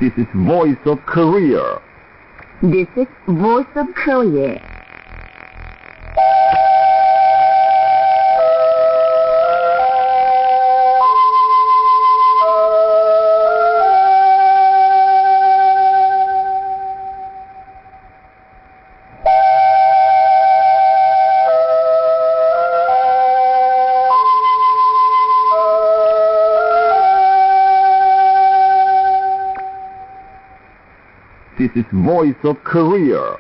This is Voice of Korea. This is Voice of Korea. This is Voice of Korea.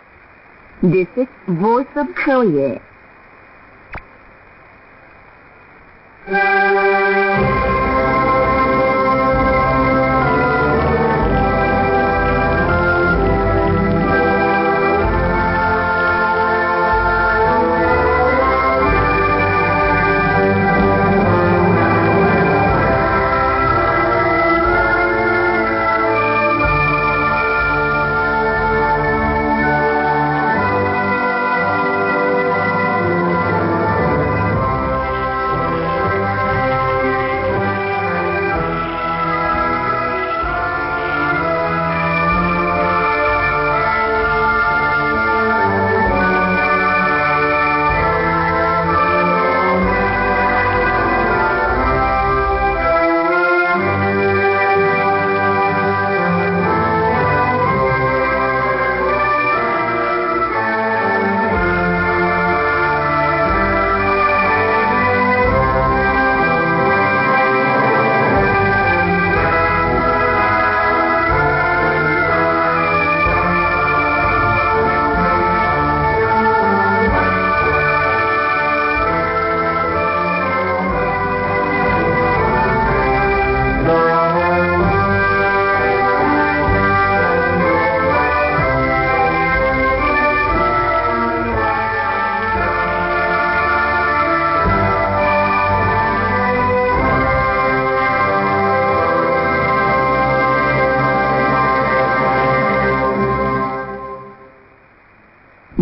This is Voice of Korea.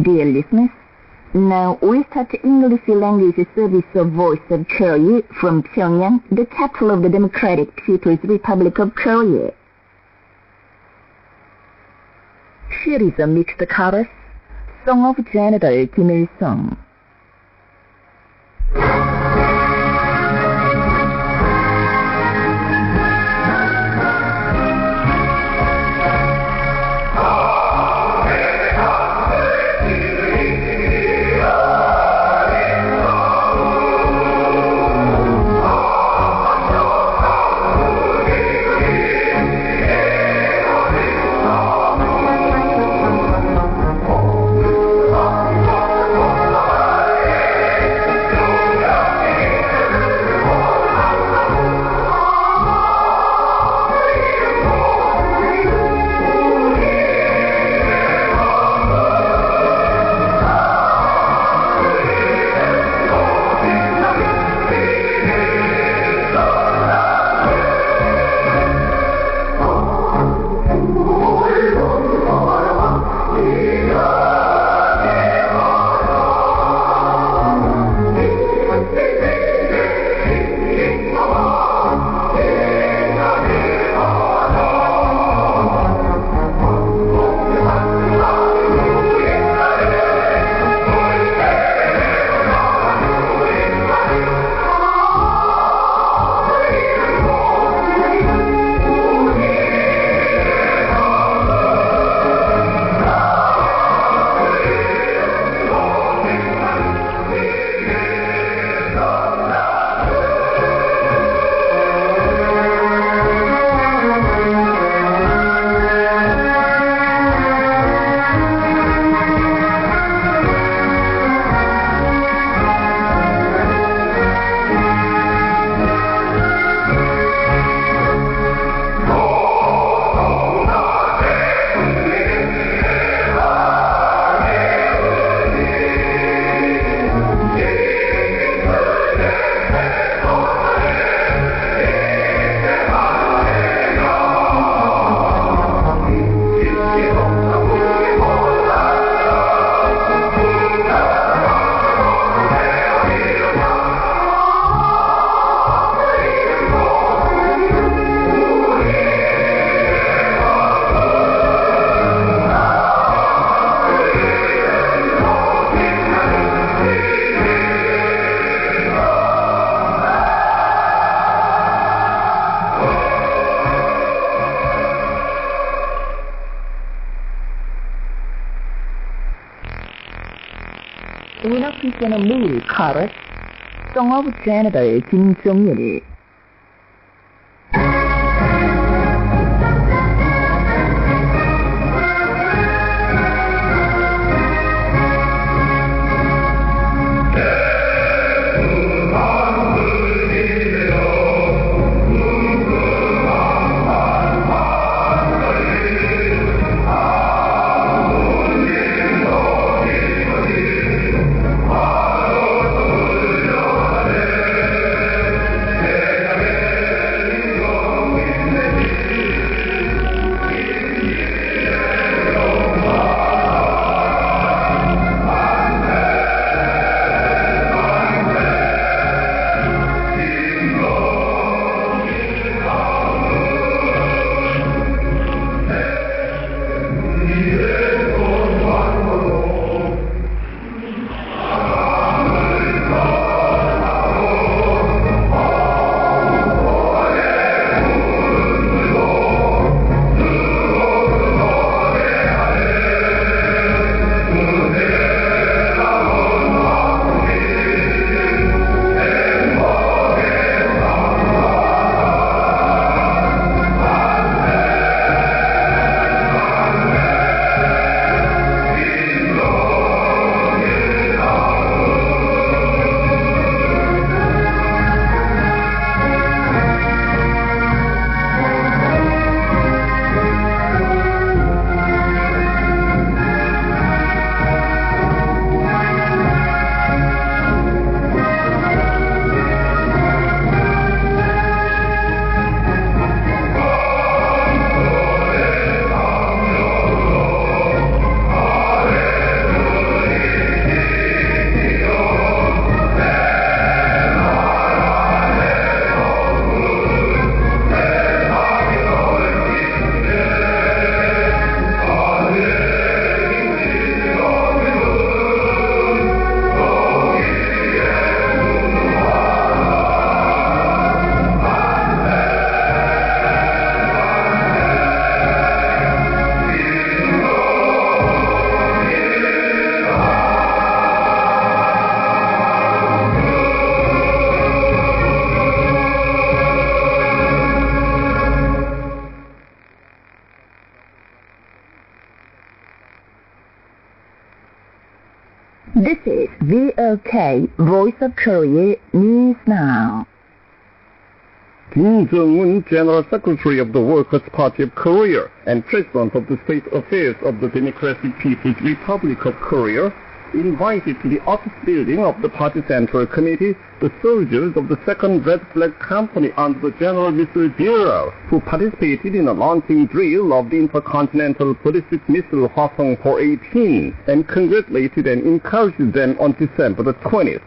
Dear listeners, now we start English language service of Voice of Korea from Pyongyang, the capital of the Democratic People's Republic of Korea. Here is a mixed chorus, Song of General Kim Il-sung. Lieutenant Neil Carter, Song of General Kim Jong-il. This is VOK, Voice of Korea, News Now. Kim Jong-un, General Secretary of the Workers' Party of Korea and President of the State Affairs of the Democratic People's Republic of Korea, invited to the office building of the Party Central Committee the soldiers of the Second Red Flag Company under the General Missile Bureau, who participated in a launching drill of the intercontinental ballistic missile Hwasong-418 and congratulated and encouraged them on December the 20th.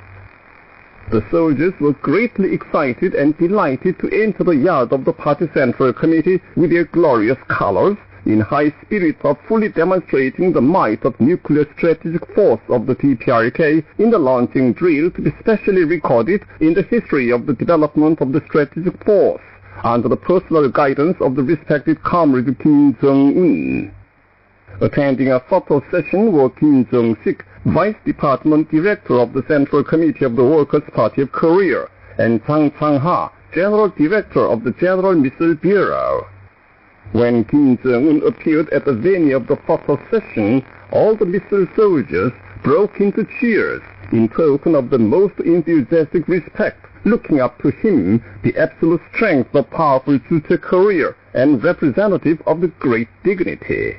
The soldiers were greatly excited and delighted to enter the yard of the Party Central Committee with their glorious colors, in high spirits of fully demonstrating the might of nuclear strategic force of the TPRK in the launching drill to be specially recorded in the history of the development of the strategic force, under the personal guidance of the respected comrade Kim Jong-un. Attending a photo session were Kim Jong-sik, Vice Department Director of the Central Committee of the Workers' Party of Korea, and Chang Chang-ha, General Director of the General Missile Bureau. When Kim Jong-un appeared at the venue of the photo session, all the missile soldiers broke into cheers in token of the most enthusiastic respect, looking up to him, the absolute strength of powerful future Korea and representative of the great dignity.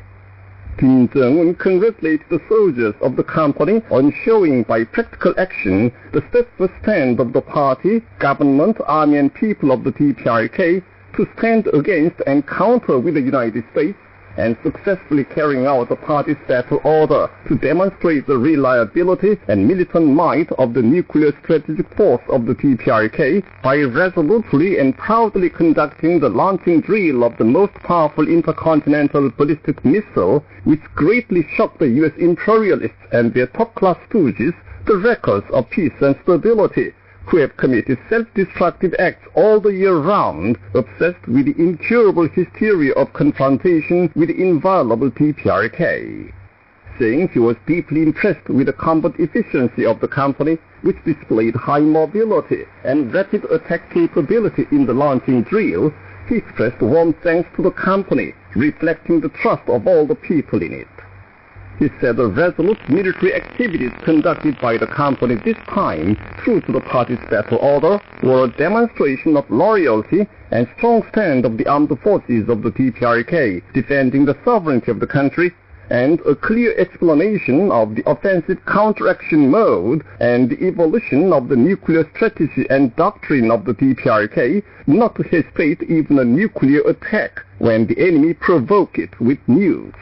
Kim Jong-un congratulated the soldiers of the company on showing by practical action the steadfast stand of the party, government, army and people of the TPRK to stand against and counter with the United States, and successfully carrying out the party's battle order to demonstrate the reliability and militant might of the nuclear strategic force of the TPRK by resolutely and proudly conducting the launching drill of the most powerful intercontinental ballistic missile, which greatly shocked the U.S. imperialists and their top-class stooges, the wreckers of peace and stability, who have committed self-destructive acts all the year round, obsessed with the incurable hysteria of confrontation with the inviolable TPRK. saying he was deeply impressed with the combat efficiency of the company, which displayed high mobility and rapid attack capability in the launching drill. He expressed warm thanks to the company, reflecting the trust of all the people in it. He said the resolute military activities conducted by the company this time, true to the party's battle order, were a demonstration of loyalty and strong stand of the armed forces of the DPRK, defending the sovereignty of the country, and a clear explanation of the offensive counteraction mode and the evolution of the nuclear strategy and doctrine of the DPRK, not to hesitate even a nuclear attack when the enemy provoke it with news.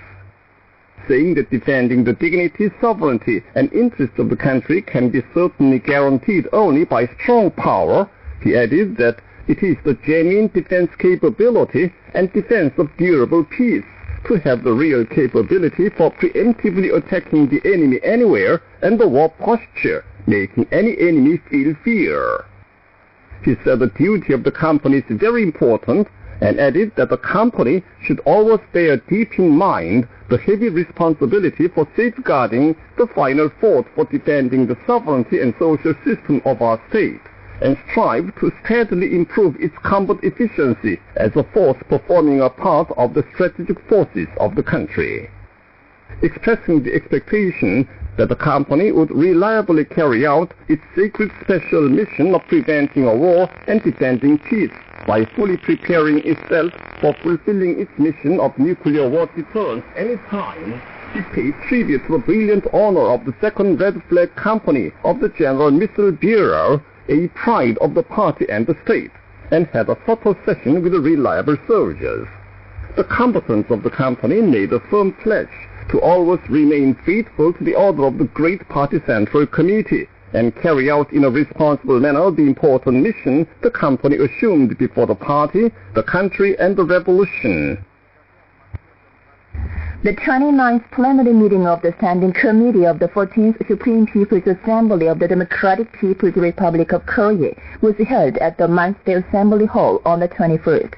Saying that defending the dignity, sovereignty, and interests of the country can be certainly guaranteed only by strong power, he added that it is the genuine defense capability and defense of durable peace to have the real capability for preemptively attacking the enemy anywhere and the war posture, making any enemy feel fear. He said the duty of the company is very important, and added that the company should always bear deep in mind the heavy responsibility for safeguarding the final fort for defending the sovereignty and social system of our state, and strive to steadily improve its combat efficiency as a force performing a part of the strategic forces of the country. Expressing the expectation that the company would reliably carry out its sacred special mission of preventing a war and defending peace by fully preparing itself for fulfilling its mission of nuclear war deterrence any time, he paid tribute to the brilliant honor of the Second Red Flag Company of the General Missile Bureau, a pride of the party and the state, and had a photo session with the reliable soldiers. The combatants of the company made a firm pledge to always remain faithful to the order of the great party central committee and carry out in a responsible manner the important mission the company assumed before the party, the country, and the revolution. The 29th plenary meeting of the Standing Committee of the 14th Supreme People's Assembly of the Democratic People's Republic of Korea was held at the Mansfield Assembly Hall on the 21st.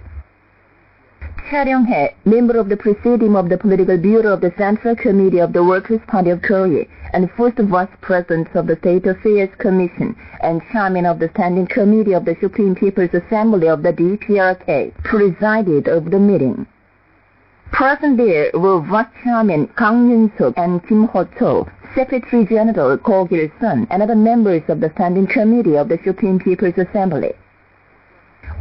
Cha Ryong-hae, member of the Presidium of the Political Bureau of the Central Committee of the Workers' Party of Korea and first Vice President of the State Affairs Commission and Chairman of the Standing Committee of the Supreme People's Assembly of the DPRK, presided over the meeting. Present there were Vice Chairman Kang Yun-suk and Kim Ho-cho, Secretary General Ko Gil-sun, and other members of the Standing Committee of the Supreme People's Assembly.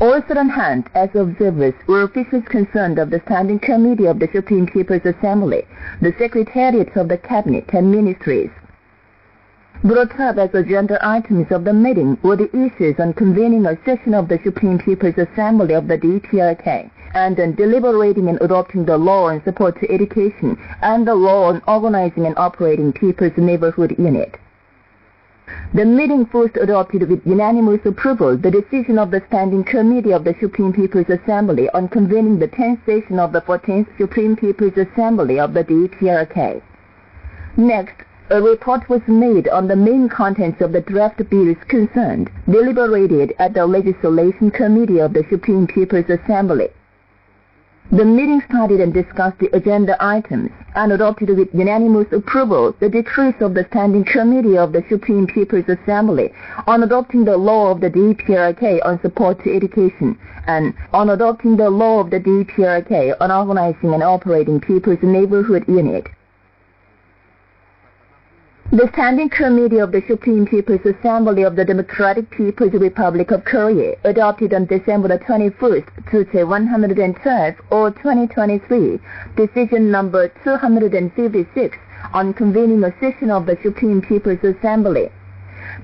Also on hand as observers were officials concerned of the Standing Committee of the Supreme People's Assembly, the Secretariats of the Cabinet and Ministries. Brought up as agenda items of the meeting were the issues on convening a session of the Supreme People's Assembly of the DPRK, and on deliberating and adopting the law on support to education and the law on organizing and operating People's Neighborhood Unit. The meeting first adopted with unanimous approval the decision of the Standing Committee of the Supreme People's Assembly on convening the 10th session of the 14th Supreme People's Assembly of the DPRK. Next, a report was made on the main contents of the draft bills concerned, deliberated at the Legislation Committee of the Supreme People's Assembly. The meeting started and discussed the agenda items and adopted with unanimous approval the decrees of the Standing Committee of the Supreme People's Assembly on adopting the law of the DPRK on support to education and on adopting the law of the DPRK on organizing and operating People's Neighborhood Unit. The Standing Committee of the Supreme People's Assembly of the Democratic People's Republic of Korea adopted on December 21st, 112 or 2023, decision number 256 on convening a session of the Supreme People's Assembly.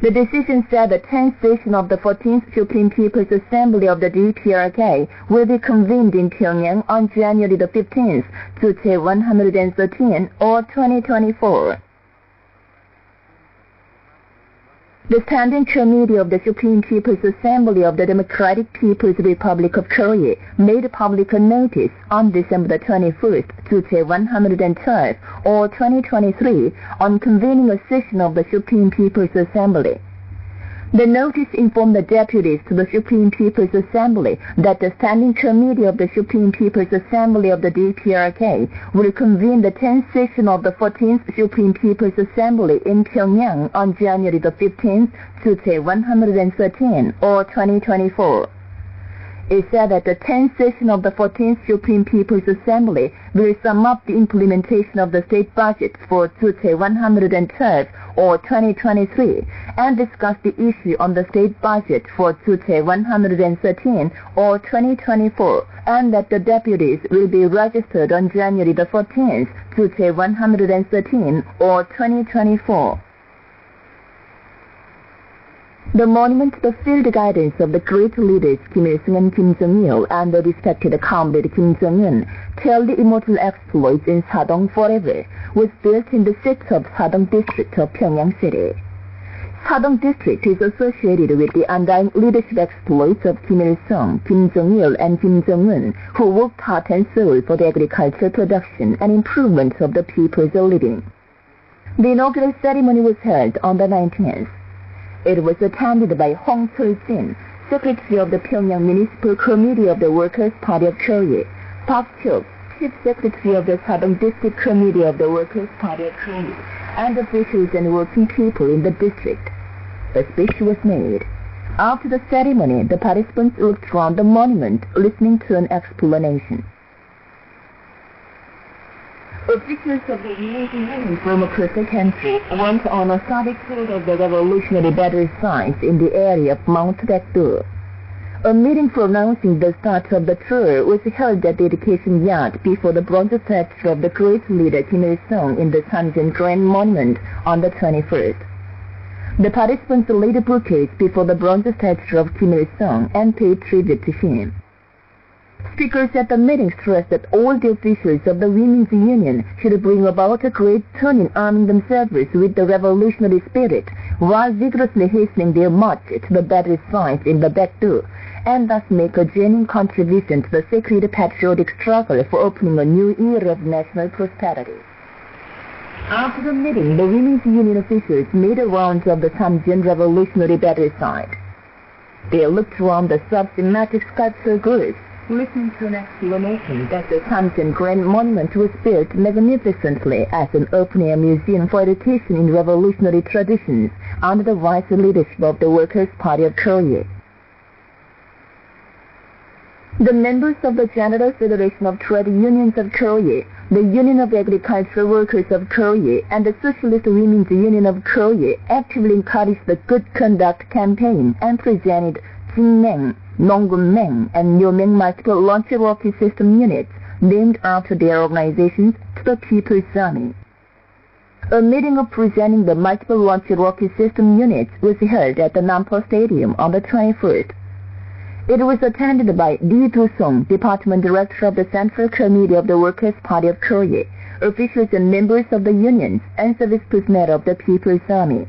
The decision said the 10th session of the 14th Supreme People's Assembly of the DPRK will be convened in Pyongyang on January 15th, 113 or 2024. The Standing Committee of the Supreme People's Assembly of the Democratic People's Republic of Korea made public notice on December 21st, 112 or 2023 on convening a session of the Supreme People's Assembly. The notice informed the deputies to the Supreme People's Assembly that the Standing Committee of the Supreme People's Assembly of the DPRK will convene the 10th session of the 14th Supreme People's Assembly in Pyongyang on January the 15th, 113, or 2024. It said that the 10th session of the 14th Supreme People's Assembly will sum up the implementation of the state budget for 112 or 2023 and discuss the issue on the state budget for 113 or 2024, and that the deputies will be registered on January the 14th, 113 or 2024. The monument to the field guidance of the great leaders Kim Il-sung and Kim Jong-il and the respected comrade Kim Jong-un tell the immortal exploits in Sadong forever was built in the 6th of Sadong district of Pyongyang City. Sadong district is associated with the undying leadership exploits of Kim Il-sung, Kim Jong-il and Kim Jong-un, who worked heart and soul for the agricultural production and improvement of the people's living. The inaugural ceremony was held on the 19th. It was attended by Hong Chol-sin, Secretary of the Pyongyang Municipal Committee of the Workers' Party of Korea, Park Chuk, Chief Secretary of the Sadong District Committee of the Workers' Party of Korea, and officials and working people in the district. A speech was made. After the ceremony, the participants looked around the monument, listening to an explanation. Officials of the Union from across the country went on a study tour of the revolutionary battle sites in the area of Mount Baekdu. A meeting for announcing the start of the tour was held at the Education Yard before the bronze statue of the great leader Kim Il-sung in the Sanjin Grand Monument on the 21st. The participants laid bouquets before the bronze statue of Kim Il-sung and paid tribute to him. Speakers at the meeting stressed that all the officials of the Women's Union should bring about a great turn in arming themselves with the revolutionary spirit while vigorously hastening their march to the battle site in the Baekdu, and thus make a genuine contribution to the sacred patriotic struggle for opening a new era of national prosperity. After the meeting, the Women's Union officials made a round of the Samjin revolutionary battle site. They looked around the systematic sculptural groups, listening to an explanation that the Samjin Grand Monument was built magnificently as an open-air museum for education in revolutionary traditions under the wise leadership of the Workers' Party of Korea. The members of the General Federation of Trade Unions of Korea, the Union of Agricultural Workers of Korea, and the Socialist Women's Union of Korea actively encouraged the Good Conduct campaign and presented Jinmeng, Nonggunmeng, and Nyomeng multiple launcher rocket system units named after their organizations to the People's Army. A meeting of presenting the multiple launcher rocket system units was held at the Nampo Stadium on the 21st. It was attended by Lee Do-sung, Department Director of the Central Committee of the Workers' Party of Korea, officials and members of the unions, and service personnel of the People's Army.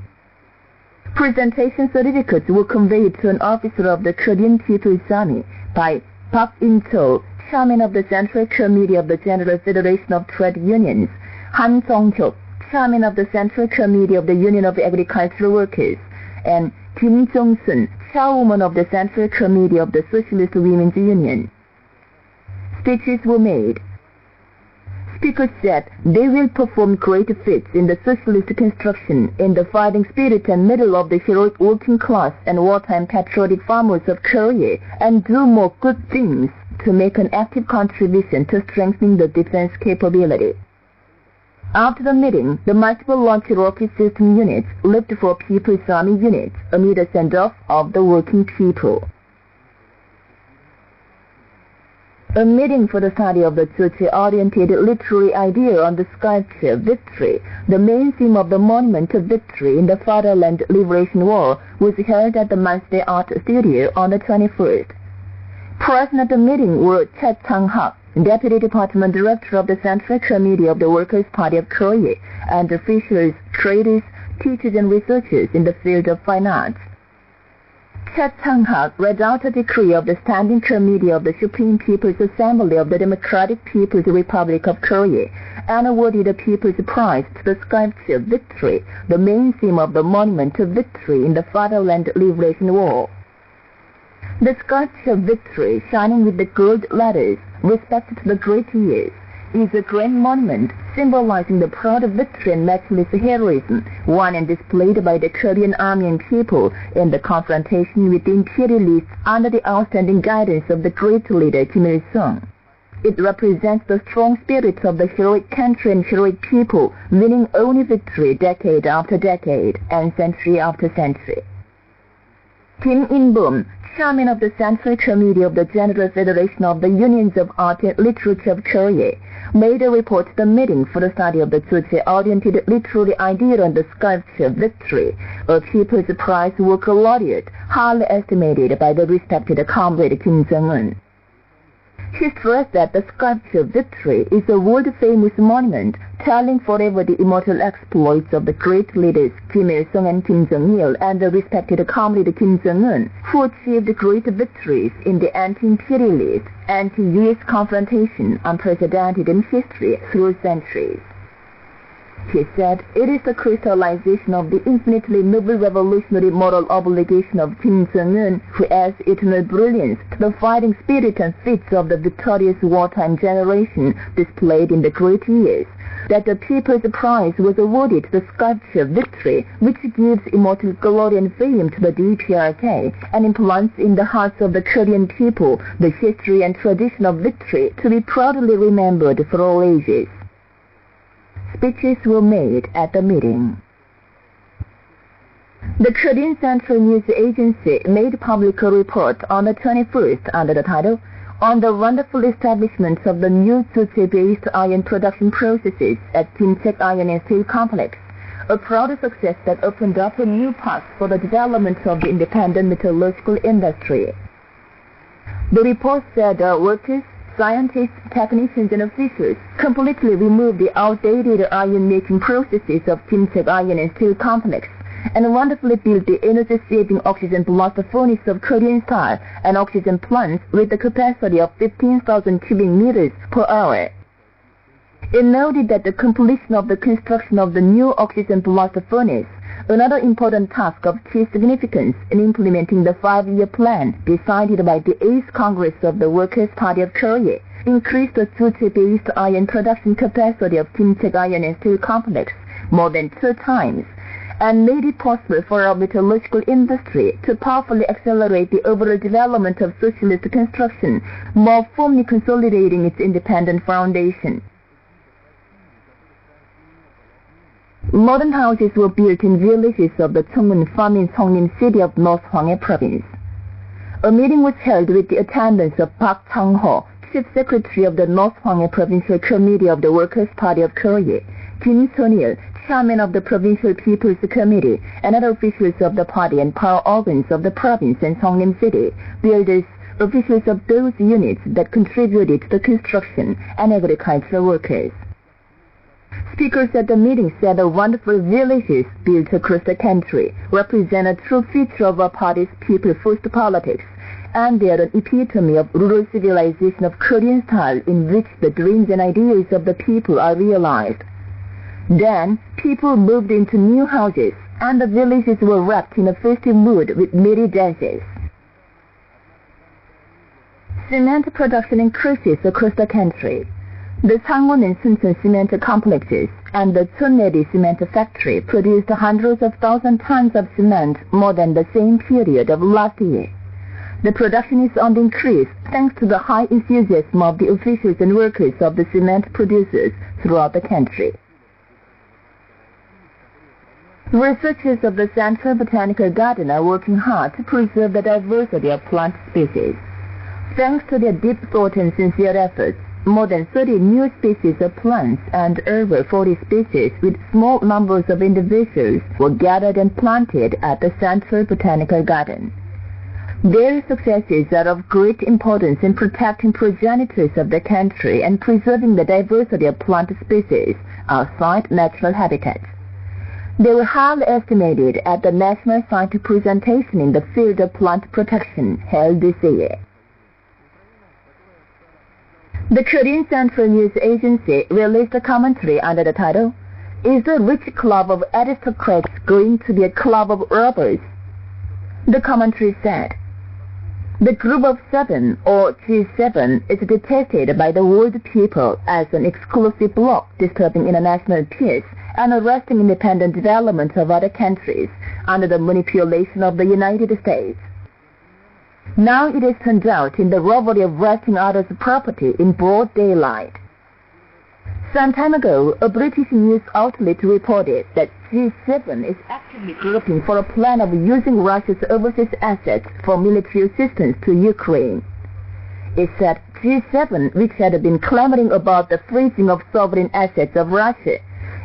Presentation certificates were conveyed to an officer of the Korean People's Army by Park In-cho, Chairman of the Central Committee of the General Federation of Trade Unions, Han Song-hyuk, Chairman of the Central Committee of the Union of Agricultural Workers, and Kim Jong-sun, Chairwoman of the Central Committee of the Socialist Women's Union. Speeches were made. Speakers said they will perform great feats in the socialist construction, in the fighting spirit and mettle of the heroic working class and wartime patriotic farmers of Korea, and do more good things to make an active contribution to strengthening the defense capability. After the meeting, the multiple launcher rocket system units left for People's Army units amid a send-off of the working people. A meeting for the study of the Juche-oriented literary idea on the sculpture Victory, the main theme of the Monument of Victory in the Fatherland Liberation War, was held at the Mansday Art Studio on the 21st. Present at the meeting were Choi Chang-hak, Deputy Department Director of the Central Committee of the Workers' Party of Korea, and officials, traders, teachers and researchers in the field of finance. Choi Chang-hak read out a decree of the Standing Committee of the Supreme People's Assembly of the Democratic People's Republic of Korea and awarded the People's Prize to the sculpture Victory, the main theme of the Monument to Victory in the Fatherland Liberation War. The sculpture Victory, shining with the gold letters, Respect to the Great Years, is a grand monument symbolizing the proud victory and matchless heroism won and displayed by the Korean army and people in the confrontation with the imperialists under the outstanding guidance of the great leader Kim Il-sung. It represents the strong spirit of the heroic country and heroic people, winning only victory decade after decade and century after century. Kim In-bum, chairman of the Central Committee of the General Federation of the Unions of Art and Literature of Korea, made a report at the meeting for the study of the Juche-oriented literary idea on the sculpture Victory, a People's Prize work laureate highly estimated by the respected comrade Kim Jong-un. He stressed that the sculpture Victory is a world-famous monument telling forever the immortal exploits of the great leaders Kim Il-sung and Kim Jong-il and the respected comrade Kim Jong-un, who achieved great victories in the anti-imperialist, anti-US confrontation unprecedented in history through centuries. He said, it is the crystallization of the infinitely noble revolutionary moral obligation of Kim Jong-un, who adds eternal brilliance to the fighting spirit and feats of the victorious wartime generation displayed in the great years, that the People's Prize was awarded to the sculpture Victory, which gives immortal glory and fame to the DPRK and implants in the hearts of the Korean people the history and tradition of victory to be proudly remembered for all ages. Speeches were made at the meeting. The Korean Central News Agency made public a report on the 21st under the title, On the Wonderful Establishment of the New Juche-based Iron Production Processes at Kimcheok Iron and Steel Complex, a proud success that opened up a new path for the development of the independent metallurgical industry. The report said workers, scientists, technicians, and officials completely removed the outdated iron-making processes of Kimcheok Iron and Steel Complex and wonderfully built the energy-saving oxygen blast furnace of Korean style and oxygen plants with a capacity of 15,000 cubic meters per hour. It noted that the completion of the construction of the new oxygen blast furnace, another important task of key significance in implementing the 5-year plan decided by the 8th Congress of the Workers' Party of Korea, increased the Juche-based iron production capacity of Kimcheok Iron and Steel Complex more than 2 times, and made it possible for our metallurgical industry to powerfully accelerate the overall development of socialist construction, more firmly consolidating its independent foundation. Modern houses were built in villages of the Chungmun Farm in Seongnim City of North Hwanghae Province. A meeting was held with the attendance of Park Chang-ho, Chief Secretary of the North Hwanghae Provincial Committee of the Workers' Party of Korea, Kim Son-il, Chairman of the Provincial People's Committee, and other officials of the party and power organs of the province and Seongnim City, builders, officials of those units that contributed to the construction, and agricultural workers. Speakers at the meeting said the wonderful villages built across the country represent a true feature of our party's people-first politics, and they are an epitome of rural civilization of Korean style in which the dreams and ideas of the people are realized. Then, people moved into new houses, and the villages were wrapped in a festive mood with merry dances. Cement production increases across the country. The Sangwon and Suncheon cement complexes and the Cheonnaedi cement factory produced hundreds of thousands tons of cement more than the same period of last year. The production is on the increase thanks to the high enthusiasm of the officials and workers of the cement producers throughout the country. Researchers of the Central Botanical Garden are working hard to preserve the diversity of plant species. Thanks to their deep thought and sincere efforts, more than 30 new species of plants and over 40 species with small numbers of individuals were gathered and planted at the Central Botanical Garden. Their successes are of great importance in protecting progenitors of the country and preserving the diversity of plant species outside natural habitats. They were highly estimated at the National Scientific Presentation in the field of plant protection held this year. The Korean Central News Agency released a commentary under the title, "Is the rich club of aristocrats going to be a club of robbers?" The commentary said, "The Group of Seven, or G7, is detested by the world people as an exclusive bloc disturbing international peace and arresting independent development of other countries under the manipulation of the United States. Now it is turned out in the robbery of wresting others' property in broad daylight." Some time ago, a British news outlet reported that G7 is actively groping for a plan of using Russia's overseas assets for military assistance to Ukraine. It said G7, which had been clamoring about the freezing of sovereign assets of Russia,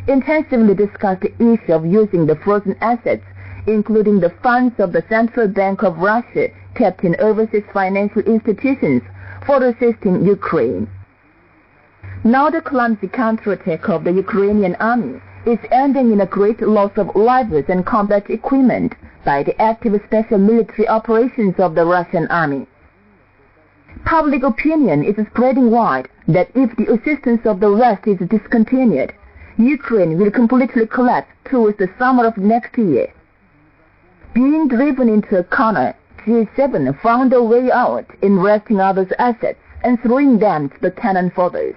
intensively discussed the issue of using the frozen assets, including the funds of the Central Bank of Russia kept in overseas financial institutions, for assisting Ukraine. Now the clumsy counterattack of the Ukrainian army is ending in a great loss of lives and combat equipment by the active special military operations of the Russian army. Public opinion is spreading wide that if the assistance of the West is discontinued, Ukraine will completely collapse towards the summer of next year. Being driven into a corner, G7 found a way out in wresting others' assets and throwing them to the cannon fodder.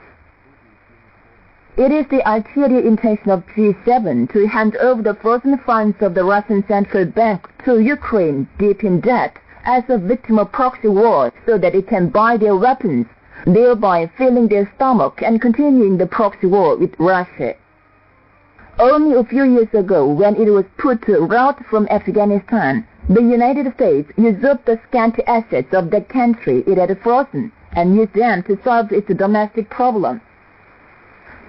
It is the ulterior intention of G7 to hand over the frozen funds of the Russian Central Bank to Ukraine deep in debt as a victim of proxy war so that it can buy their weapons, thereby filling their stomach and continuing the proxy war with Russia. Only a few years ago, when it was put to rout from Afghanistan, the United States usurped the scanty assets of that country it had frozen and used them to solve its domestic problems.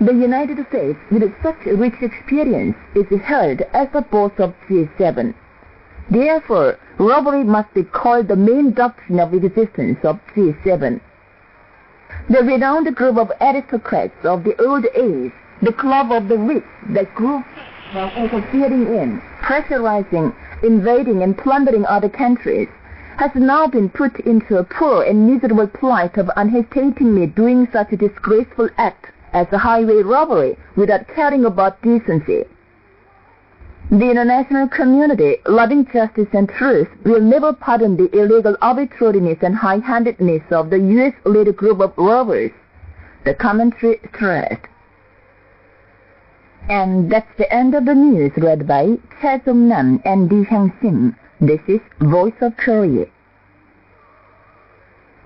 The United States, with such rich experience, is held as the boss of G7. Therefore, robbery must be called the main doctrine of existence of G7. The renowned group of aristocrats of the old age, the club of the rich that grew from interfering in, pressurizing, invading and plundering other countries, has now been put into a poor and miserable plight of unhesitatingly doing such a disgraceful act as a highway robbery without caring about decency. The international community, loving justice and truth, will never pardon the illegal arbitrariness and high-handedness of the U.S.-led group of robbers, the commentary stressed. And that's the end of the news read by Cha Jong-nam and Lee Hyang-sing. This is Voice of Korea.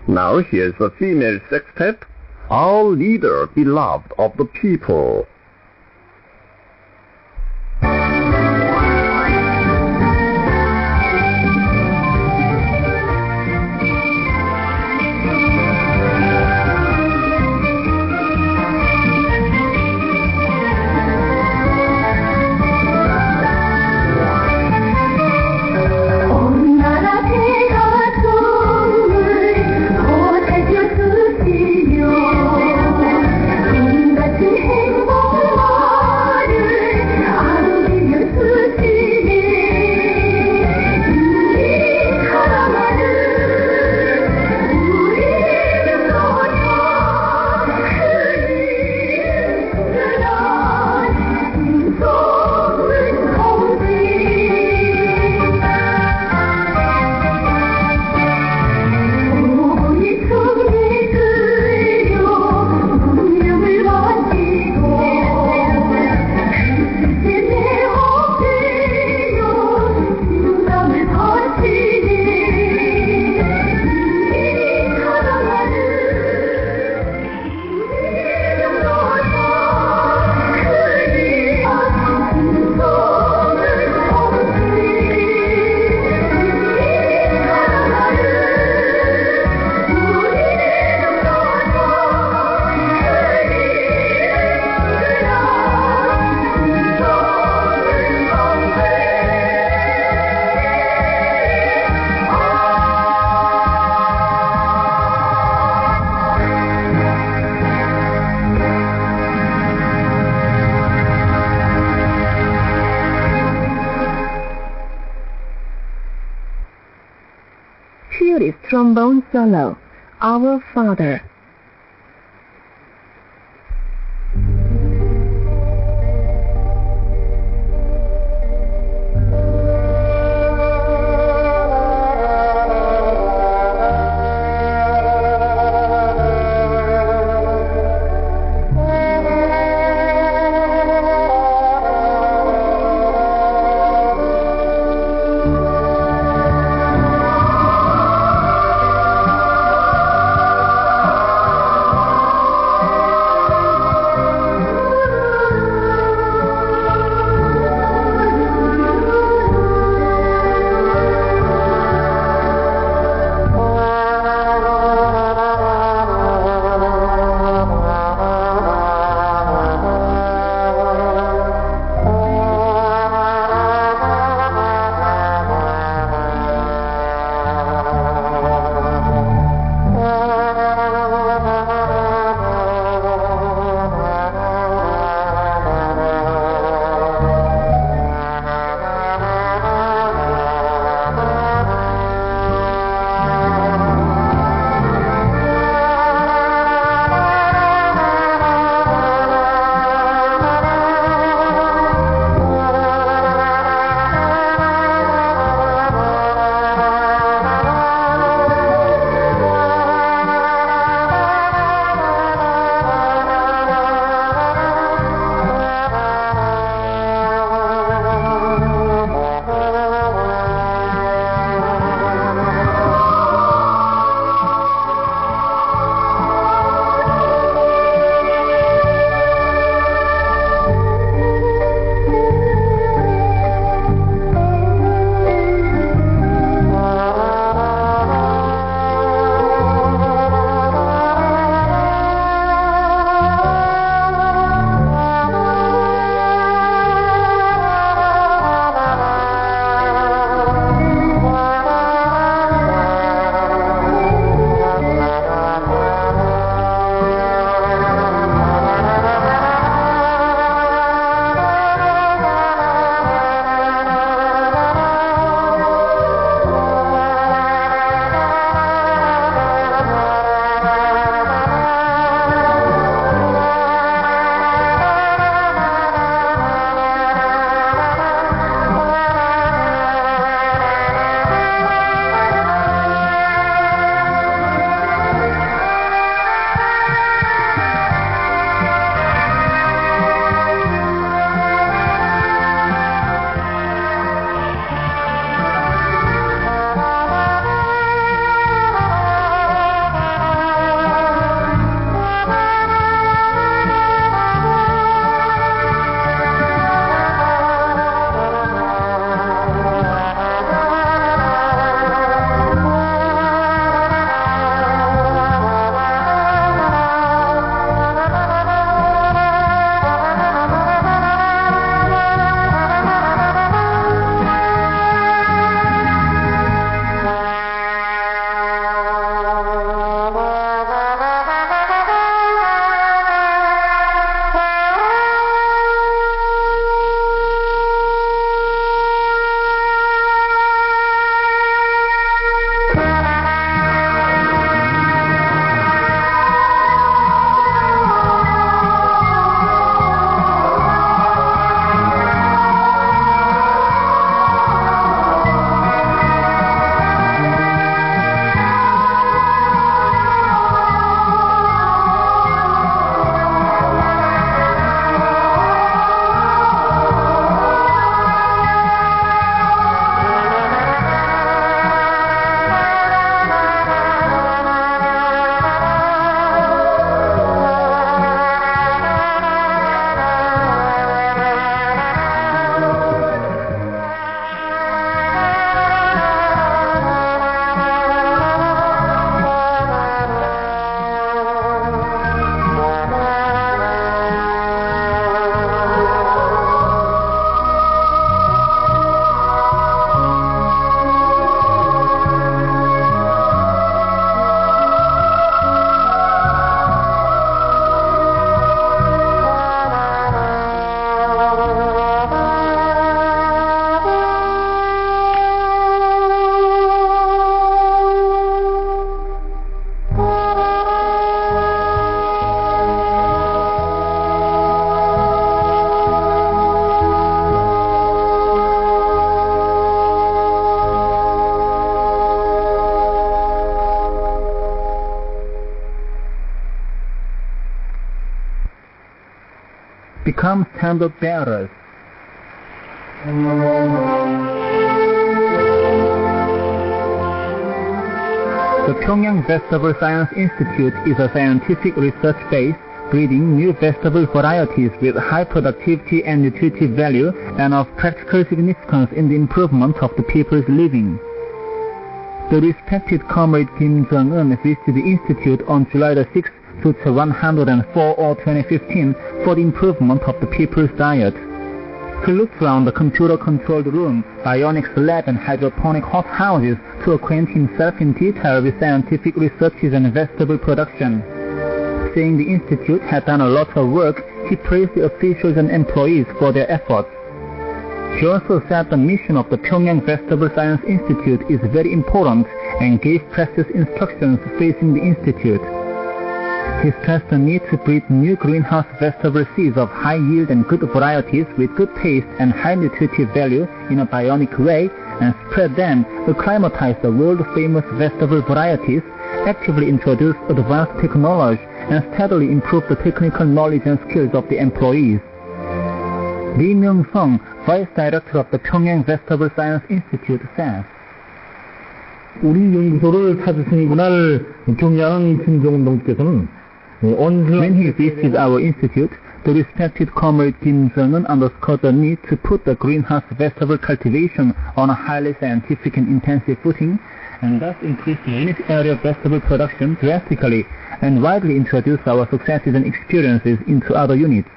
Now here's a female sextet, our leader, beloved of the people. Trombone solo, Our Father. become standard bearers. The Pyongyang Vegetable Science Institute is a scientific research base breeding new vegetable varieties with high productivity and nutritive value and of practical significance in the improvement of the people's living. The respected comrade Kim Jong-un visited the institute on July 6, 104 or 2015 for the improvement of the people's diet. He looked around the computer-controlled room, bionics lab and hydroponic hothouses to acquaint himself in detail with scientific researches and vegetable production. Saying the institute had done a lot of work, he praised the officials and employees for their efforts. He also said the mission of the Pyongyang Vegetable Science Institute is very important and gave precise instructions facing the institute. He stressed the need to breed new greenhouse vegetable seeds of high yield and good varieties with good taste and high nutritive value in a bionic way and spread them, acclimatize the world-famous vegetable varieties, actively introduce advanced technology, and steadily improve the technical knowledge and skills of the employees. Lee Myung-sung, Vice Director of the Pyongyang Vegetable Science Institute, says, 우리 연구소를 찾으신 그날 경양 김정은동께서는 When he visited our institute, the respected comrade Kim Jong-un underscored the need to put the greenhouse vegetable cultivation on a highly scientific and intensive footing, and thus increase the unit area of vegetable production drastically, and widely introduce our successes and experiences into other units.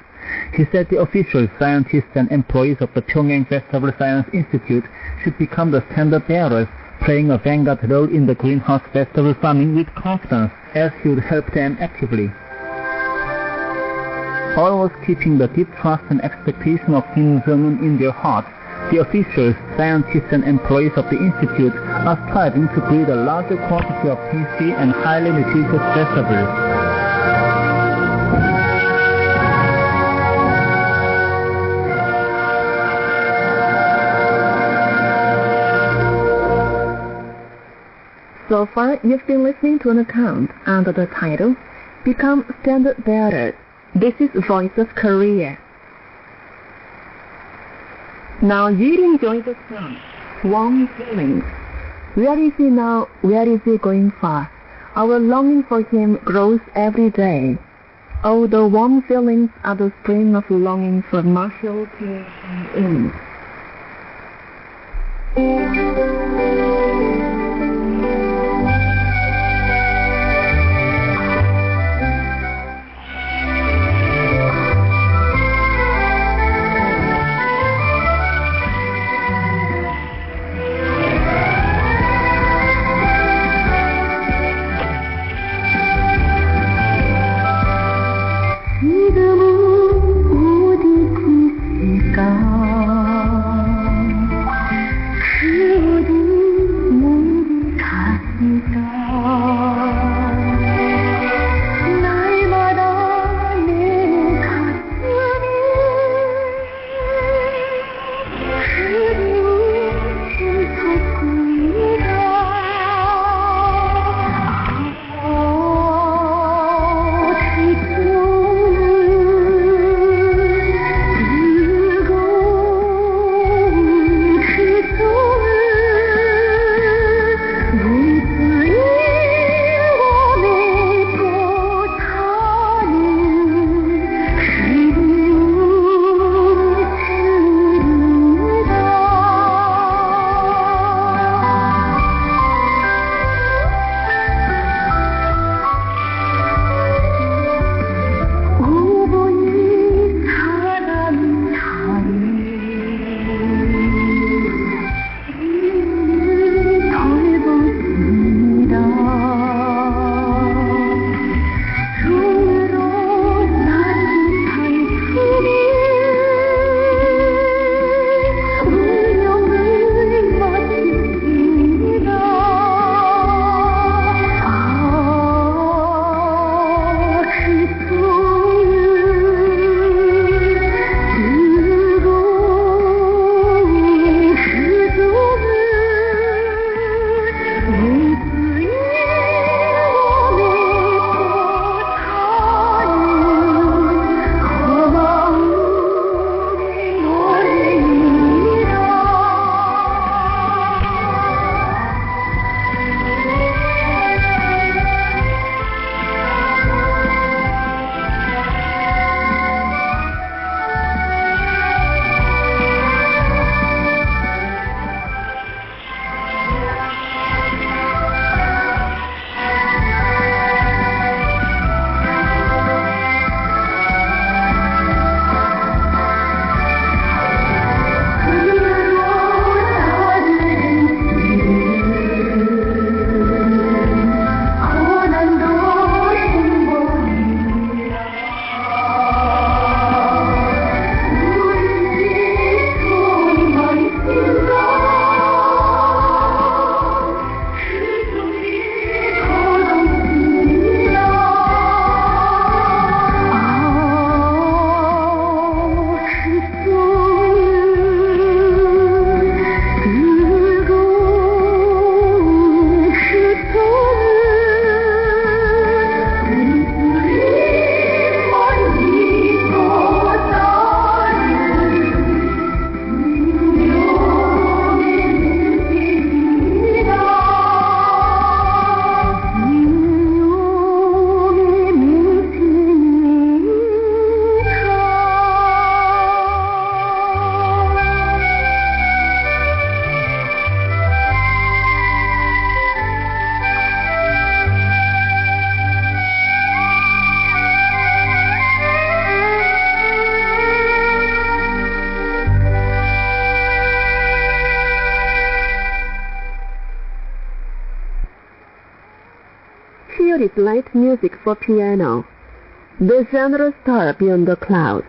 He said the officials, scientists, and employees of the Pyongyang Vegetable Science Institute should become the standard bearers, playing a vanguard role in the greenhouse vegetable farming with confidence, as he would help them actively. Always keeping the deep trust and expectation of Kim Jong-un in their hearts, the officials, scientists, and employees of the Institute are striving to breed a larger quantity of tasty and highly nutritious vegetables. So far, you've been listening to an account under the title, Become Standard Bearers. This is Voice of Korea. Now you enjoy the song, Warm Feelings. Where is he now? Where is he going far? Our longing for him grows every day. Oh, the warm feelings are the spring of longing for Marshall T. Here is light music for piano. The genre star beyond the clouds.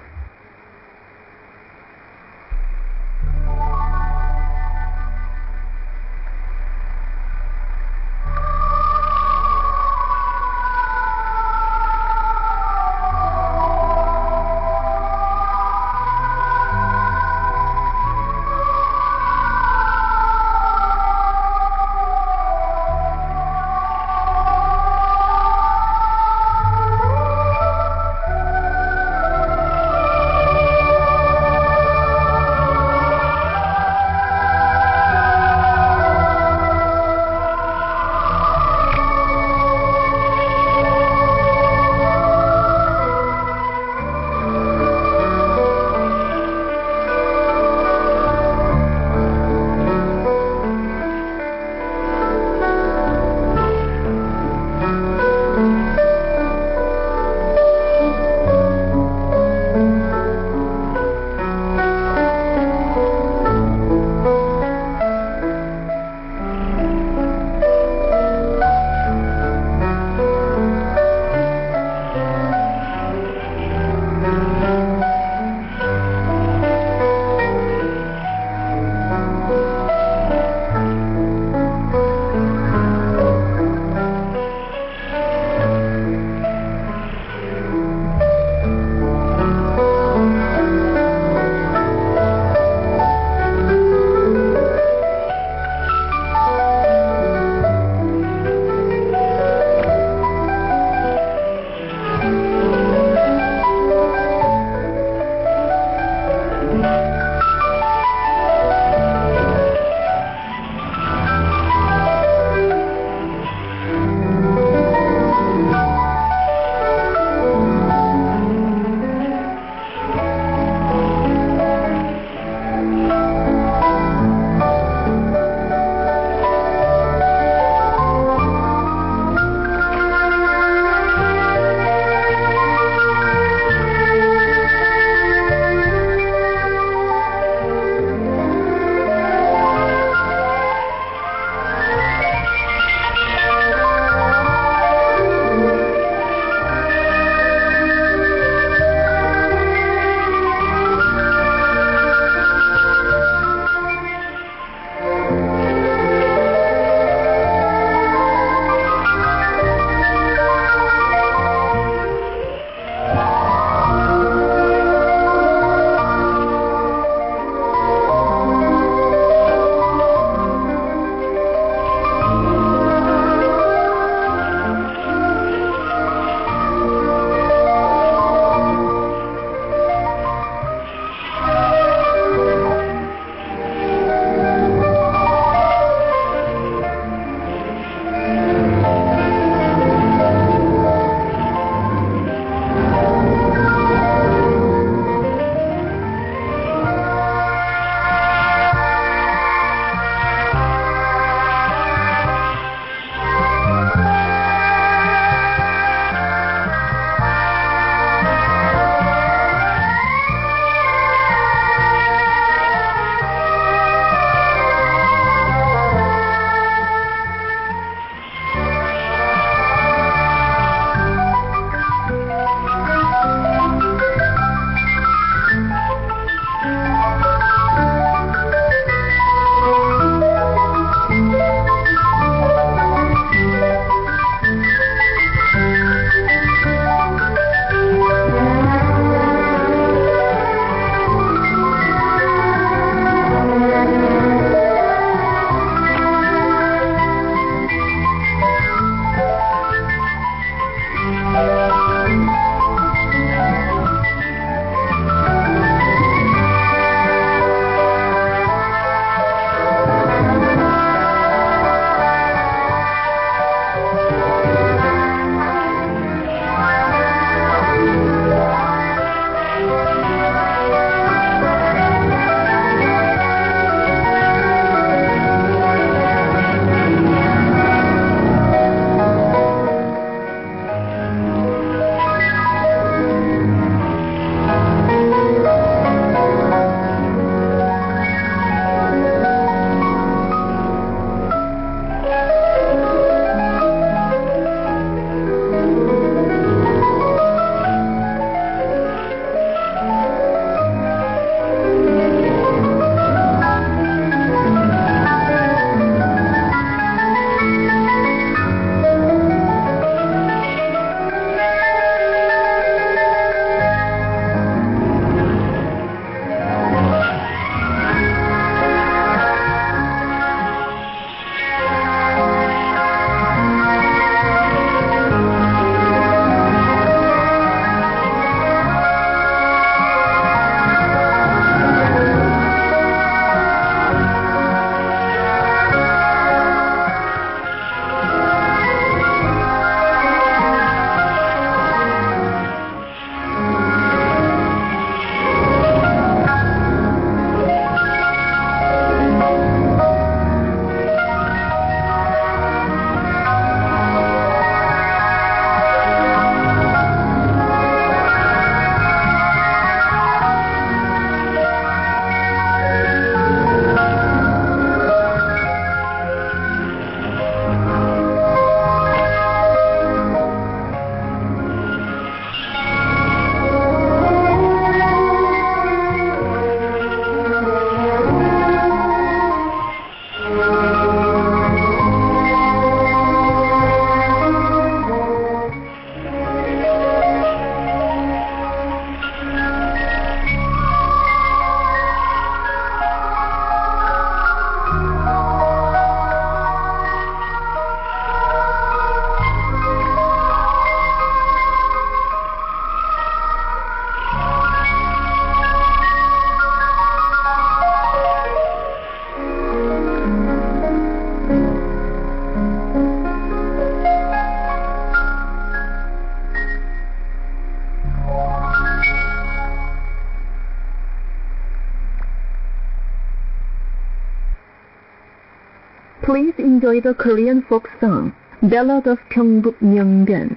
Please enjoy the Korean folk song, Ballad of Pyeongbuk Myeongbyeon.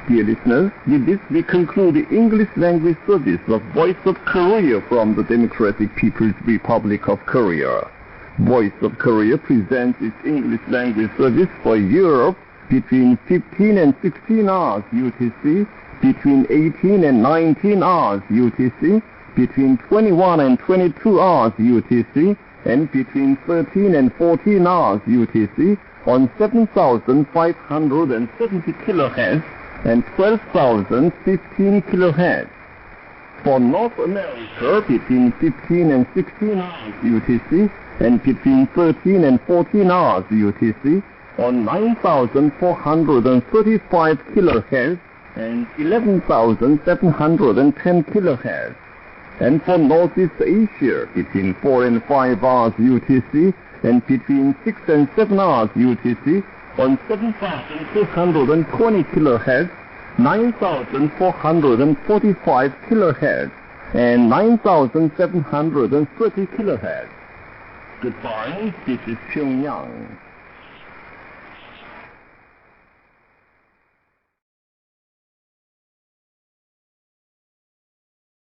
Dear listeners, with this we conclude the English language service of Voice of Korea from the Democratic People's Republic of Korea. Voice of Korea presents its English language service for Europe between 15 and 16 hours UTC, between 18 and 19 hours UTC, between 21 and 22 hours UTC, and between 13 and 14 hours UTC on 7,570 kHz and 12,015 kHz. For North America, between 15 and 16 hours UTC and between 13 and 14 hours UTC on 9,435 kHz and 11,710 kHz. And for Northeast Asia, between 4 and 5 hours UTC and between 6 and 7 hours UTC on 7,220 kHz, 9,445 kHz, and 9,730 kHz. Goodbye, this is Pyongyang.